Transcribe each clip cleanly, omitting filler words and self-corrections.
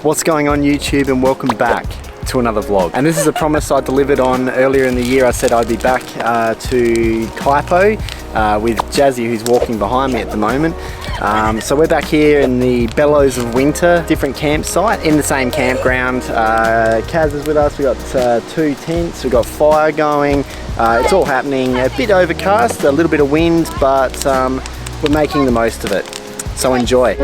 What's going on YouTube, and welcome back to another vlog. And this is a promise I delivered on earlier in the year. I said I'd be back to Kuitpo with Jazzy, who's walking behind me at the moment. So we're back here in the bellows of winter, different campsite in the same campground. Kazz is with us. We got 2 tents, we got fire going. It's all happening. A bit overcast, a little bit of wind, but we're making the most of it. So enjoy.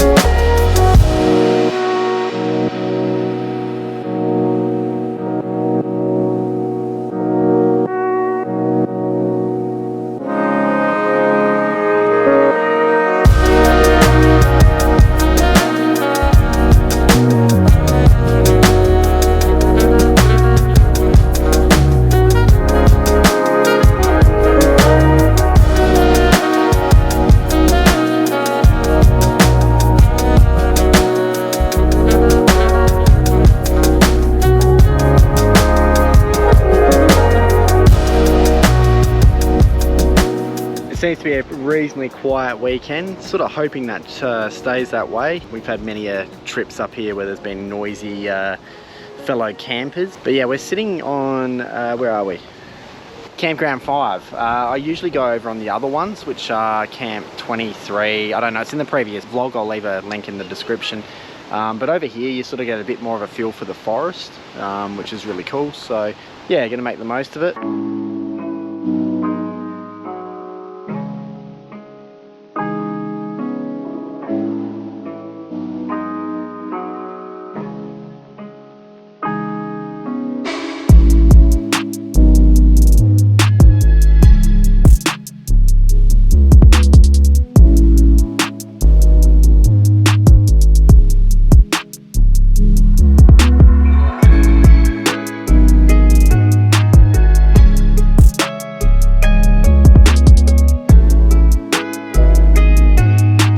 Seems to be a reasonably quiet weekend, sort of hoping that stays that way. We've had many trips up here where there's been noisy fellow campers, but yeah, we're sitting on where are we? Campground 5. I usually go over on the other ones, which are Camp 23. I don't know, it's in the previous vlog. I'll leave a link in the description. But over here you sort of get a bit more of a feel for the forest, which is really cool. So yeah, gonna make the most of it.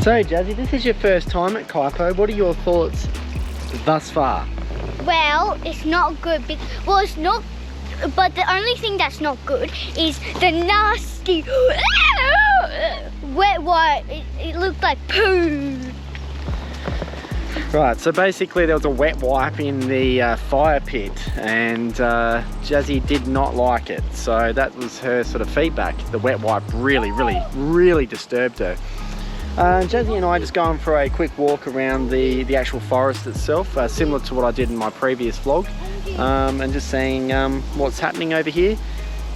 So Jazzy, this is your first time at Kuitpo. What are your thoughts thus far? Well, it's not good. Well, it's not, but the only thing that's not good is the nasty wet wipe. It looked like poo. Right, so basically there was a wet wipe in the fire pit, and Jazzy did not like it. So that was her sort of feedback. The wet wipe really disturbed her. Jazzy and I are just going for a quick walk around the actual forest itself, similar to what I did in my previous vlog, and just seeing what's happening over here.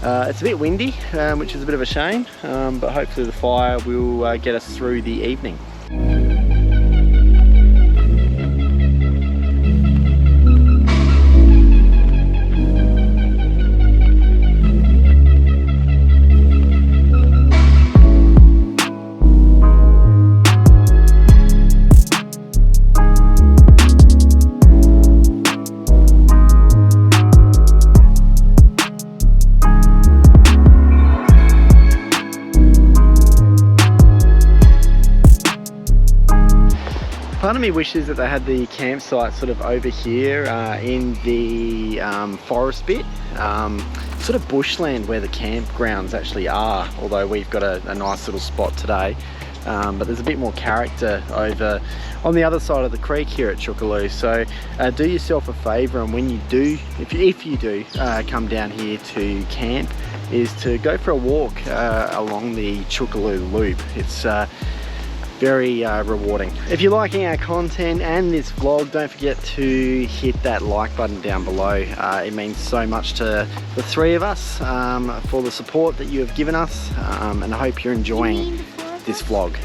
It's a bit windy, which is a bit of a shame, but hopefully the fire will get us through the evening. Part of me wishes that they had the campsite sort of over here in the forest bit, sort of bushland where the campgrounds actually are, although we've got a nice little spot today. But there's a bit more character over on the other side of the creek here at Chookarloo. So do yourself a favour, and when you do, if you do come down here to camp, is to go for a walk along the Chookarloo loop. It's very rewarding. If you're liking our content and this vlog, don't forget to hit that like button down below. It means so much to the 3 of us for the support that you have given us, and I hope you're enjoying this vlog.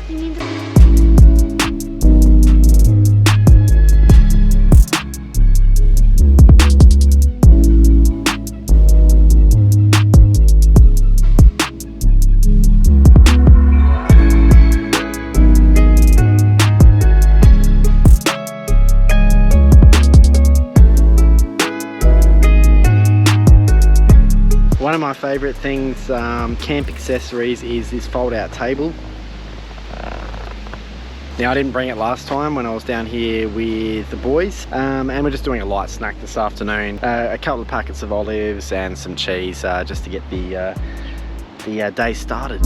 One of my favourite things, camp accessories, is this fold-out table. Now I didn't bring it last time when I was down here with the boys, and we're just doing a light snack this afternoon. A couple of packets of olives and some cheese, just to get the day started.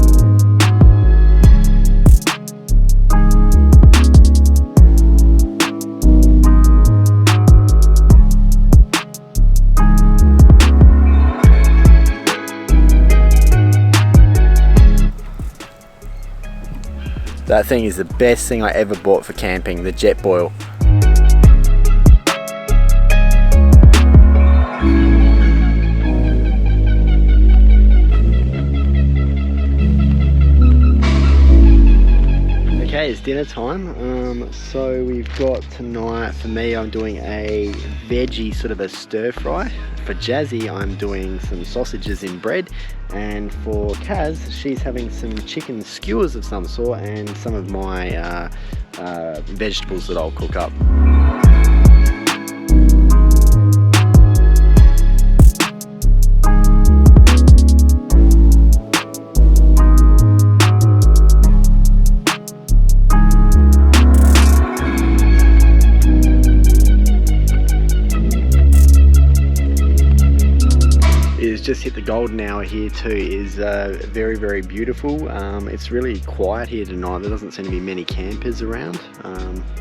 That thing is the best thing I ever bought for camping, the jet boil. Okay, it's dinner time. So we've got tonight, for me, I'm doing a veggie sort of a stir fry. For Jazzy, I'm doing some sausages in bread. And for Kazz, she's having some chicken skewers of some sort and some of my vegetables that I'll cook up. Just hit the golden hour here too. Is very, very beautiful. It's really quiet here tonight. There doesn't seem to be many campers around,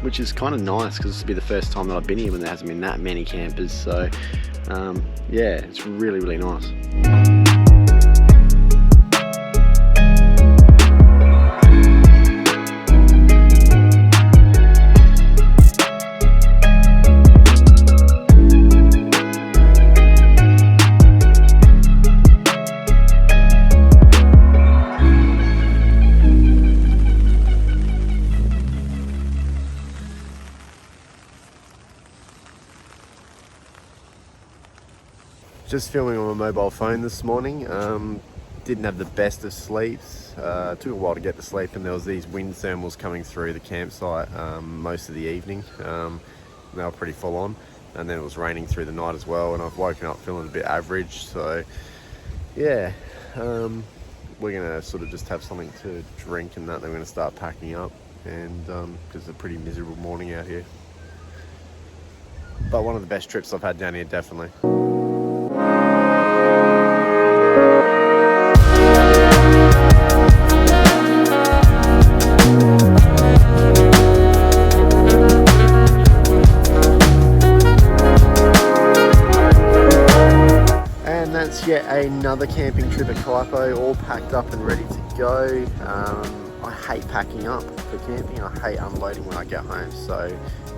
which is kind of nice because this will be the first time that I've been here when there hasn't been that many campers. So yeah, it's really, really nice. Just filming on my mobile phone this morning. Didn't have the best of sleeps. Took a while to get to sleep, and there was these wind thermals coming through the campsite most of the evening. They were pretty full on, and then it was raining through the night as well, and I've woken up feeling a bit average. So yeah, we're gonna sort of just have something to drink and that. Then we're gonna start packing up, and because it's a pretty miserable morning out here. But one of the best trips I've had down here, definitely. Yet another camping trip at Kuitpo, all packed up and ready to go. I hate packing up for camping. I hate unloading when I get home, so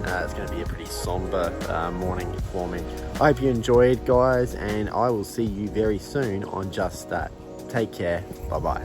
it's going to be a pretty somber morning for me. I hope you enjoyed, guys, and I will see you very soon on Just That. Take care. Bye bye.